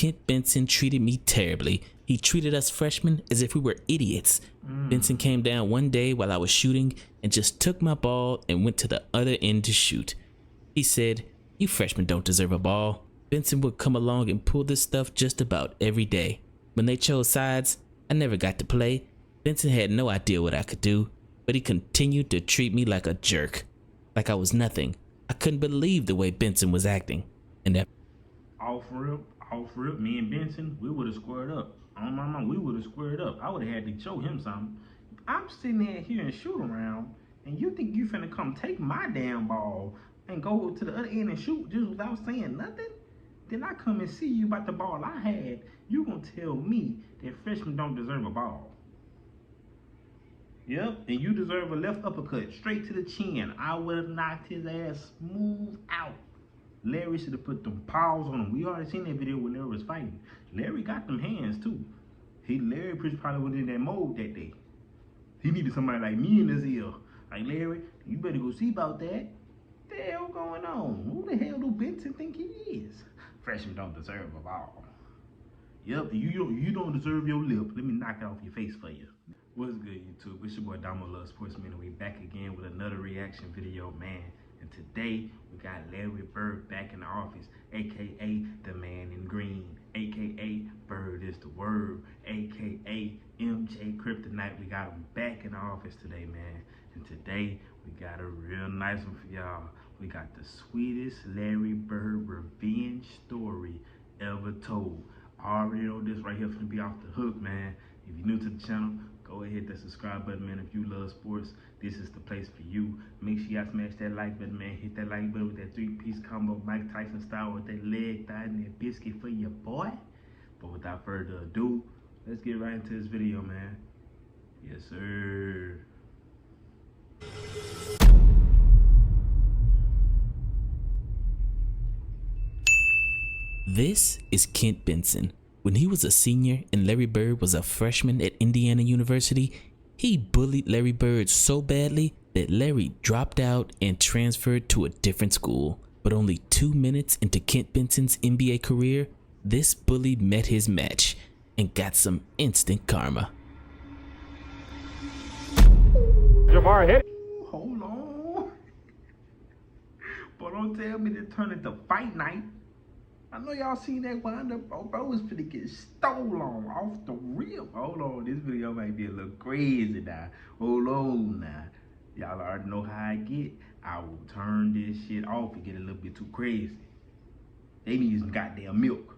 Kent Benson treated me terribly. He treated us freshmen as if we were idiots. Benson came down one day while I was shooting and just took my ball and went to the other end to shoot. He said, "You freshmen don't deserve a ball." Benson would come along and pull this stuff just about every day. When they chose sides, I never got to play. Benson had no idea what I could do, but he continued to treat me like a jerk. Like I was nothing. I couldn't believe the way Benson was acting. And that off rip, me and Benson, we would have squared up. On my mom, we would have squared up. I would have had to show him something. I'm sitting there hearing shoot around, and you think you finna come take my damn ball and go to the other end and shoot just without saying nothing? Then I come and see you about the ball I had. You gonna tell me that freshmen don't deserve a ball? Yep, and you deserve a left uppercut straight to the chin. I would have knocked his ass smooth out. Larry should have put them paws on him. We already seen that video when they was fighting. Larry got them hands too. Larry probably was in that mode that day. He needed somebody like me in his ear. Like, Larry, you better go see about that. What the hell going on? Who the hell do Benson think he is? Freshmen don't deserve a ball. Yep, you don't deserve your lip. Let me knock it off your face for you. What's good, YouTube? It's your boy Damo Love Sportsman, and we back again with another reaction video, man. And today, we got Larry Bird back in the office, a.k.a. the man in green, a.k.a. Bird is the word, a.k.a. MJ Kryptonite. We got him back in the office today, man. And today, we got a real nice one for y'all. We got the sweetest Larry Bird revenge story ever told. I already know this right here is gonna be off the hook, man. If you're new to the channel, go ahead, hit that subscribe button, man. If you love sports, this is the place for you. Make sure y'all smash that like button, man. Hit that like button with that three-piece combo, Mike Tyson style, with that leg, thigh, and that biscuit for your boy. But without further ado, let's get right into this video, man. Yes, sir. This is Kent Benson. When he was a senior and Larry Bird was a freshman at Indiana University, he bullied Larry Bird so badly that Larry dropped out and transferred to a different school. But only 2 minutes into Kent Benson's NBA career, this bully met his match and got some instant karma. Jabbar hit. Hold on. But don't tell me to turn it to fight night. I know y'all seen that wind up, bro. Bro was finna get stolen off the rip. Hold on, this video might be a little crazy now. Hold on now. Y'all already know how I get. I will turn this shit off and get a little bit too crazy. They need some goddamn milk.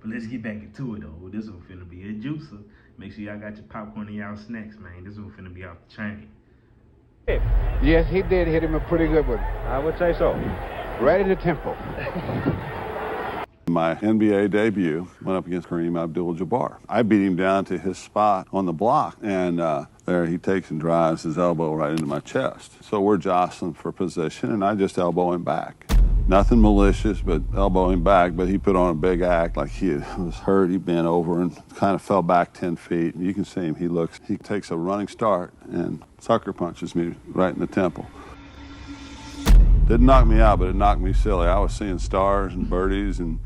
But let's get back into it though. This one finna be a juicer. Make sure y'all got your popcorn and y'all snacks, man. This one finna be off the chain. Yes, he did hit him a pretty good one. I would say so. Right in the temple. My NBA debut went up against Kareem Abdul-Jabbar. I beat him down to his spot on the block, and there he takes and drives his elbow right into my chest. So we're jostling for position, and I just elbow him back. Nothing malicious, but elbow him back, but he put on a big act like he was hurt. He bent over and kind of fell back 10 feet. And you can see him, he takes a running start and sucker punches me right in the temple. Didn't knock me out, but it knocked me silly. I was seeing stars and birdies and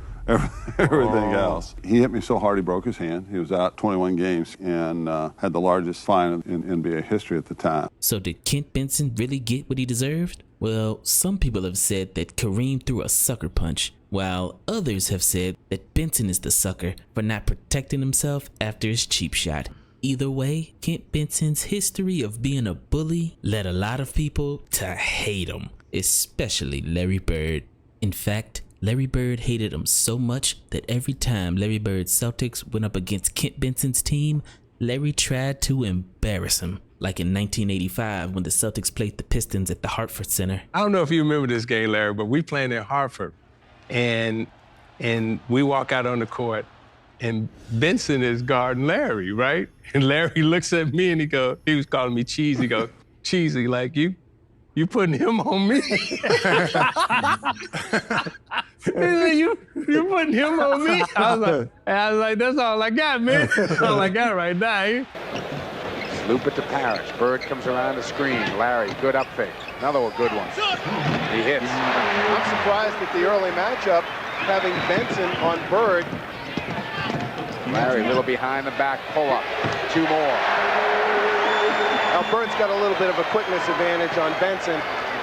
everything else. He hit me so hard he broke his hand. He was out 21 games and had the largest fine in NBA history at the time. So did Kent Benson really get what he deserved? Well, some people have said that Kareem threw a sucker punch, while others have said that Benson is the sucker for not protecting himself after his cheap shot. Either way, Kent Benson's history of being a bully led a lot of people to hate him, especially Larry Bird. In fact, Larry Bird hated him so much that every time Larry Bird's Celtics went up against Kent Benson's team, Larry tried to embarrass him. Like in 1985 when the Celtics played the Pistons at the Hartford Center. I don't know if you remember this game, Larry, but we playing in Hartford. And we walk out on the court, and Benson is guarding Larry, right? And Larry looks at me and he was calling me cheesy. He goes, cheesy, like you putting him on me? You putting him on me? I was like, that's all I got, man. That's all I got right now. Loop it to Parrish. Bird comes around the screen. Larry, good up fake. Another good one. He hits. I'm surprised at the early matchup, having Benson on Bird. Larry, a little behind the back pull-up. 2 more. Now, Bird's got a little bit of a quickness advantage on Benson,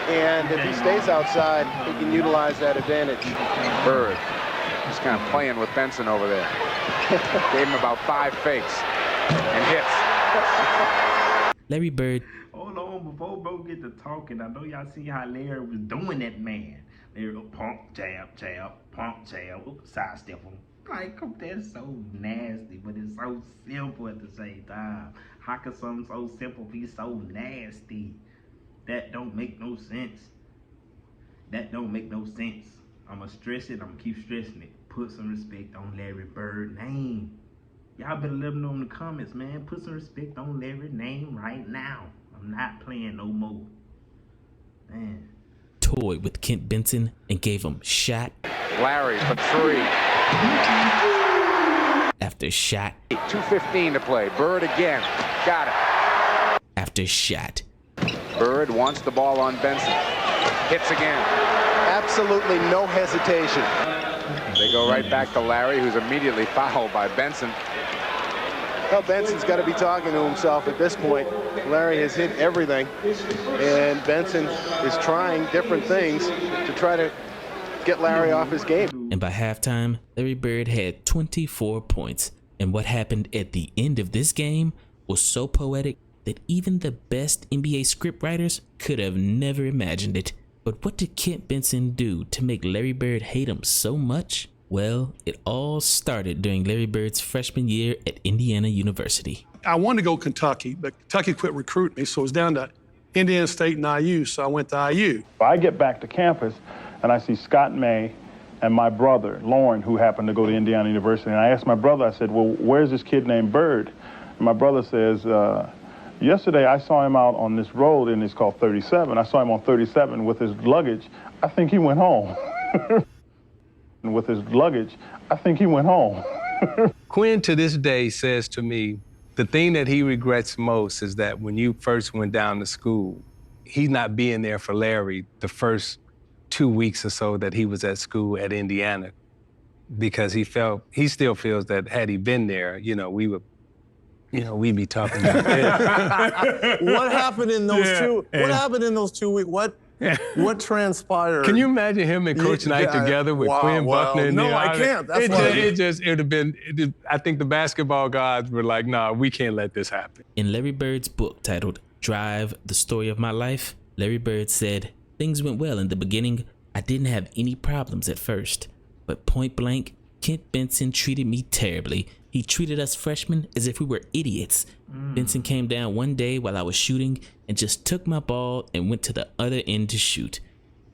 and if he stays outside, he can utilize that advantage. Bird just kind of playing with Benson over there. Gave him about 5 fakes and hits. Larry Bird. Hold on, before bro get to talking, I know y'all see how Larry was doing that man. Larry go pump, jab, sidestep him. Like, that's so nasty, but it's so simple at the same time. How can something so simple be so nasty? That don't make no sense. That don't make no sense. I'ma stress it, I'ma keep stressing it. Put some respect on Larry Bird's name. Y'all better let them know in the comments, man. Put some respect on Larry's name right now. I'm not playing no more. Man. Toyed with Kent Benson and gave him shot Larry for 3. after shot 2:15 to play. Bird again. Got it. after shot. Bird wants the ball on Benson. Hits again. Absolutely no hesitation. They go right back to Larry, who's immediately fouled by Benson. Well, Benson's got to be talking to himself at this point. Larry has hit everything, and Benson is trying different things to try to get Larry off his game. And by halftime, Larry Bird had 24 points. And what happened at the end of this game was so poetic that even the best NBA scriptwriters could have never imagined it. But what did Kent Benson do to make Larry Bird hate him so much? Well, it all started during Larry Bird's freshman year at Indiana University. I wanted to go Kentucky, but Kentucky quit recruiting me, so it was down to Indiana State and IU, so I went to IU. I get back to campus, and I see Scott May and my brother, Lauren, who happened to go to Indiana University. And I asked my brother, I said, well, where's this kid named Bird? And my brother says, yesterday I saw him out on this road, and it's called 37. I saw him on 37 with his luggage. I think he went home. With his luggage, I think he went home. Quinn to this day says to me, the thing that he regrets most is that when you first went down to school, he's not being there for Larry the first 2 weeks or so that he was at school at Indiana, because he still feels that had he been there, we'd be talking about this. What happened in those 2 weeks? What transpired? Can you imagine him and Coach Knight together with Quinn Buckner? No, I can't. That's it would have been. I think the basketball gods were like, "Nah, we can't let this happen." In Larry Bird's book titled Drive, The Story of My Life, Larry Bird said, "Things went well in the beginning. I didn't have any problems at first, but point blank, Kent Benson treated me terribly. He treated us freshmen as if we were idiots. Benson came down one day while I was shooting and just took my ball and went to the other end to shoot.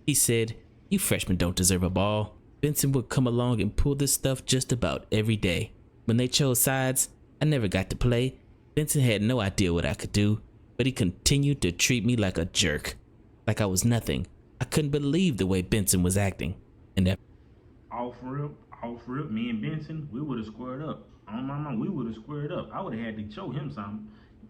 He said, 'You freshmen don't deserve a ball.' Benson would come along and pull this stuff just about every day. When they chose sides, I never got to play. Benson had no idea what I could do, but he continued to treat me like a jerk, like I was nothing. I couldn't believe the way Benson was acting." And that Off rip, me and Benson, we would have squared up. On my mom, we would have squared up. I would have had to show him something.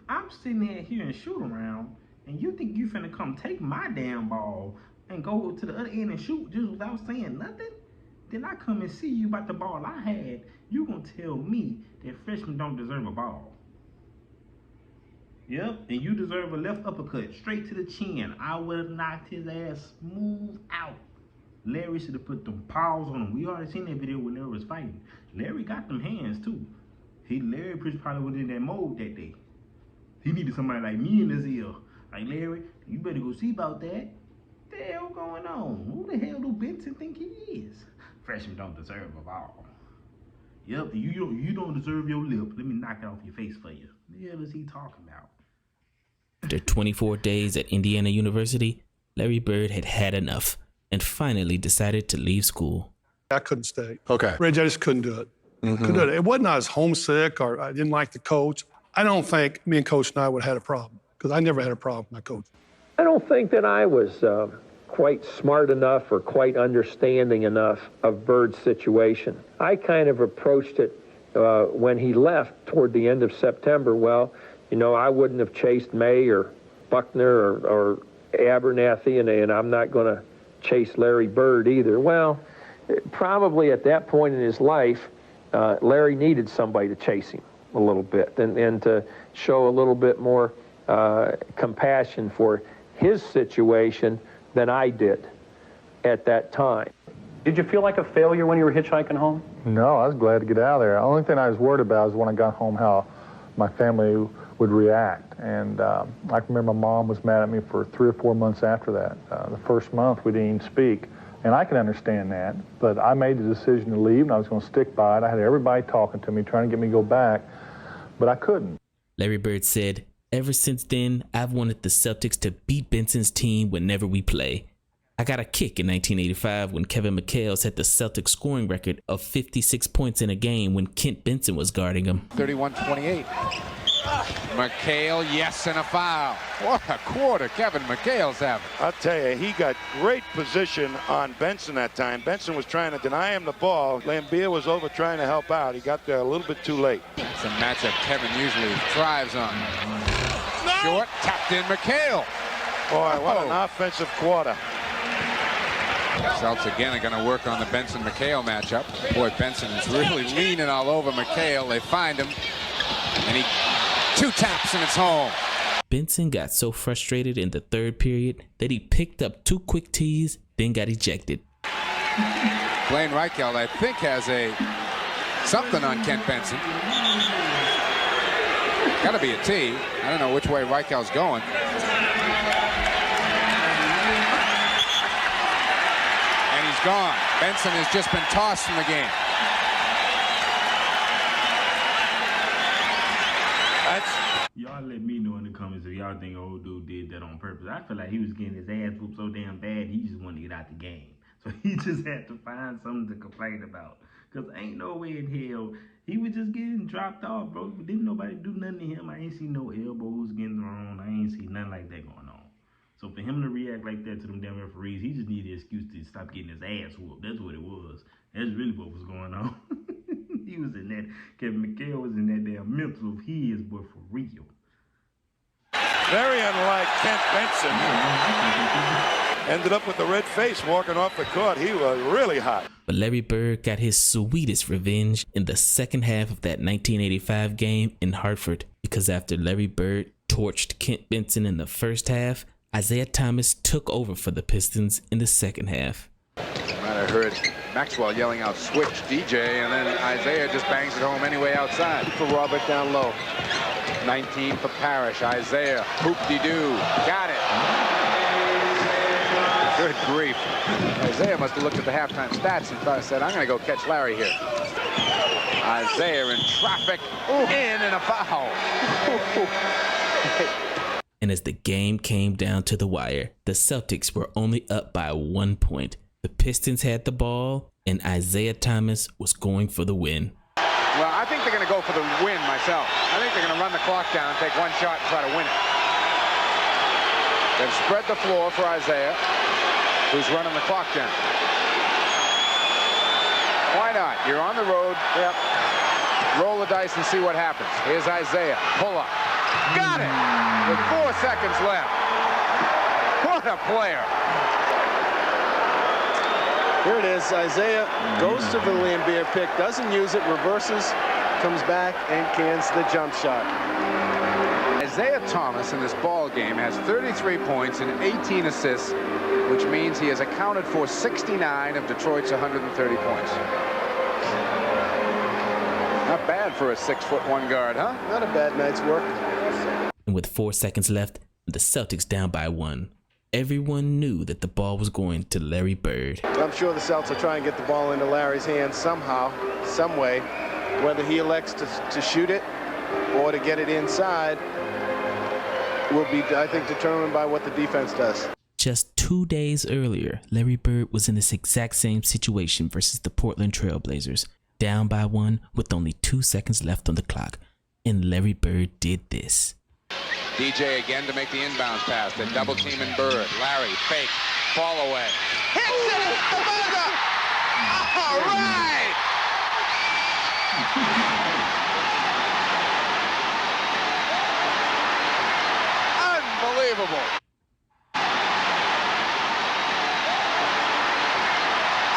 I'm sitting there hearing shoot around, and you think you finna come take my damn ball and go to the other end and shoot just without saying nothing? Then I come and see you about the ball I had. You gonna tell me that freshmen don't deserve a ball? Yep, and you deserve a left uppercut straight to the chin. I would have knocked his ass smooth out. Larry should have put them paws on him. We already seen that video when they was fighting. Larry got them hands too. Larry probably was in that mode that day. He needed somebody like me in his ear. Like, Larry, you better go see about that. What the hell going on? Who the hell do Benson think he is? Freshmen don't deserve a ball. Yep, you don't deserve your lip. Let me knock it off your face for you. What the hell is he talking about? after 24 days at Indiana University, Larry Bird had had enough and finally decided to leave school. I couldn't stay. Okay. Reg, I just couldn't do it. Couldn't do it. It wasn't I was homesick or I didn't like the coach. I don't think me and Coach Knight would have had a problem because I never had a problem with my coach. I don't think that I was quite smart enough or quite understanding enough of Bird's situation. I kind of approached it when he left toward the end of September. Well, you know, I wouldn't have chased May or Buckner or Abernathy, and I'm not going to chase Larry Bird either. Well, probably at that point in his life, Larry needed somebody to chase him a little bit and to show a little bit more compassion for his situation than I did at that time. Did you feel like a failure when you were hitchhiking home? No, I was glad to get out of there. The only thing I was worried about was when I got home how my family would react. And I can remember my mom was mad at me for 3 or 4 months after that. The first month we didn't even speak. And I can understand that, but I made the decision to leave and I was going to stick by it. I had everybody talking to me, trying to get me to go back, but I couldn't. Larry Bird said, "Ever since then, I've wanted the Celtics to beat Benson's team whenever we play. I got a kick in 1985 when Kevin McHale set the Celtics scoring record of 56 points in a game when Kent Benson was guarding him." 31-28. McHale, yes, and a foul. What a quarter Kevin McHale's having. I'll tell you, he got great position on Benson that time. Benson was trying to deny him the ball. Lambier was over trying to help out. He got there a little bit too late. It's a matchup Kevin usually thrives on. Short, tapped in McHale. Boy, what an offensive quarter. Celtics again are going to work on the Benson-McHale matchup. Boy, Benson is really leaning all over McHale. They find him, and he 2 taps and it's home. Benson got so frustrated in the third period that he picked up 2 quick tees, then got ejected. Blaine Reichelt, I think, has something on Kent Benson. Got to be a tee. I don't know which way Reichelt's going. And he's gone. Benson has just been tossed from the game. Y'all let me know in the comments if y'all think old dude did that on purpose. I feel like he was getting his ass whooped so damn bad, he just wanted to get out the game. So he just had to find something to complain about. Because ain't no way in hell he was just getting dropped off, bro. Didn't nobody do nothing to him. I ain't see no elbows getting thrown. I ain't see nothing like that going on. So for him to react like that to them damn referees, he just needed an excuse to stop getting his ass whooped. That's what it was. That's really what was going on. He was in that, Kevin McHale was in that damn mental of his, but for real. Very unlike Kent Benson. Ended up with the red face walking off the court. He was really hot. But Larry Bird got his sweetest revenge in the second half of that 1985 game in Hartford, because after Larry Bird torched Kent Benson in the first half, Isaiah Thomas took over for the Pistons in the second half. You might have heard Maxwell yelling out, "Switch, DJ," and then Isaiah just bangs it home anyway outside. For Robert down low. 19 for Parrish. Isaiah, hoop-de-doo, got it. Good grief. Isaiah must have looked at the halftime stats and said, "I'm going to go catch Larry here." Isaiah in traffic, in and a foul. And as the game came down to the wire, the Celtics were only up by 1 point. The Pistons had the ball, and Isaiah Thomas was going for the win. Well, I think they're going to go for the win myself. I think they're going to run the clock down, take one shot, and try to win it. They've spread the floor for Isaiah, who's running the clock down. Why not? You're on the road. Yep. Roll the dice and see what happens. Here's Isaiah. Pull up. Got it! With 4 seconds left. What a player. Here it is. Isaiah goes to the Lambier pick, doesn't use it, reverses, comes back, and cans the jump shot. Isaiah Thomas in this ball game has 33 points and 18 assists, which means he has accounted for 69 of Detroit's 130 points. Not bad for a 6'1" guard, huh? Not a bad night's work. And with 4 seconds left, the Celtics down by 1. Everyone knew that the ball was going to Larry Bird. I'm sure the Celtics will try and get the ball into Larry's hands somehow, some way. Whether he elects to shoot it or to get it inside will be, I think, determined by what the defense does. Just 2 days earlier, Larry Bird was in this exact same situation versus the Portland Trail Blazers, down by 1 with only 2 seconds left on the clock. And Larry Bird did this. DJ again to make the inbound pass. They double team in Bird. Larry, fake, fall away. Hits it at the buzzer! All right! Unbelievable.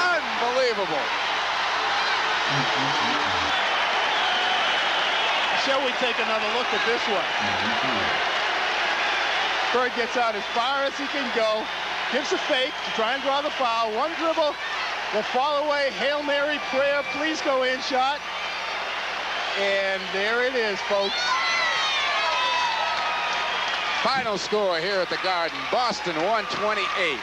Unbelievable. Shall we take another look at this one? Bird gets out as far as he can go, gives a fake to try and draw the foul. One dribble, the fall away, Hail Mary prayer, please go in shot. And there it is, folks. Final score here at the Garden, Boston 128,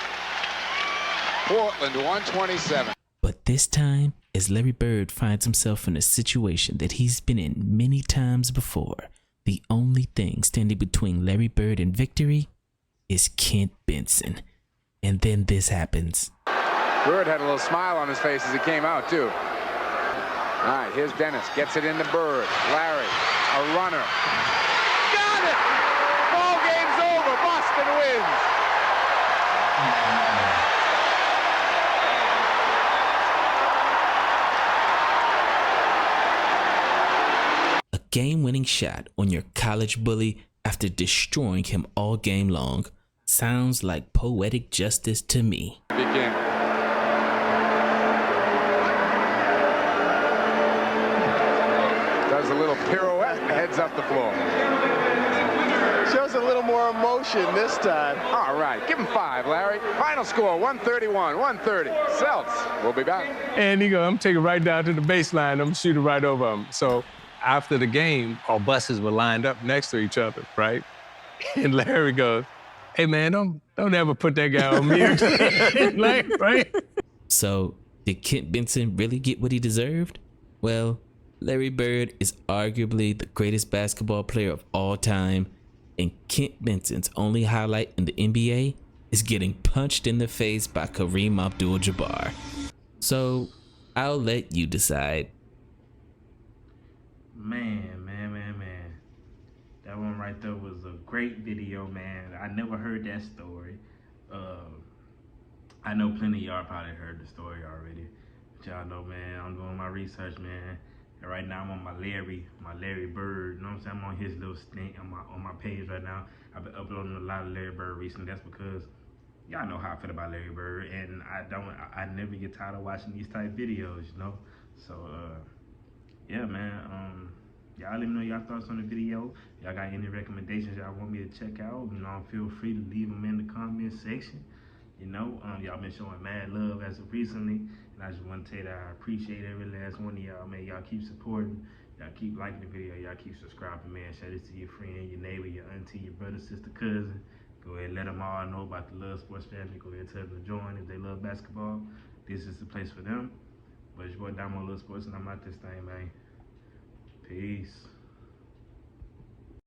Portland 127. But this time, as Larry Bird finds himself in a situation that he's been in many times before, the only thing standing between Larry Bird and victory is Kent Benson. And then this happens. Bird had a little smile on his face as he came out, too. All right, here's Dennis. Gets it into Bird. Larry, a runner. Got it! Ball game's over. Boston wins. A game-winning shot on your college bully after destroying him all game long. Sounds like poetic justice to me. Begin. Does a little pirouette and heads up the floor. Shows a little more emotion this time. All right, give him 5, Larry. Final score, 131-130. Celts, we'll be back. And he goes, I'm taking it right down to the baseline. I'm going to shoot it right over him. So after the game, our buses were lined up next to each other, right? And Larry goes, hey, man, don't ever put that guy on me again. Like, right? So, did Kent Benson really get what he deserved? Well, Larry Bird is arguably the greatest basketball player of all time, and Kent Benson's only highlight in the NBA is getting punched in the face by Kareem Abdul-Jabbar. So, I'll let you decide. Man. That one right there was a great video, man. I never heard that story. I know plenty of y'all probably heard the story already. But y'all know, man, I'm doing my research, man. And right now I'm on my Larry Bird. You know what I'm saying? I'm on his little stint on my page right now. I've been uploading a lot of Larry Bird recently. That's because y'all know how I feel about Larry Bird, and I never get tired of watching these type videos, you know. So yeah, man. Y'all let me know y'all thoughts on the video. Y'all got any recommendations y'all want me to check out? You know, feel free to leave them in the comment section. You know, y'all been showing mad love as of recently, and I just want to tell you that I appreciate every last one of y'all, man. Y'all keep supporting, y'all keep liking the video, y'all keep subscribing, man. Share this to your friend, your neighbor, your auntie, your brother, sister, cousin. Go ahead and let them all know about the Love Sports family. Go ahead and tell them to join if they love basketball. This is the place for them. But it's your boy Damo Love Sports, and I'm out this thing, man. Peace.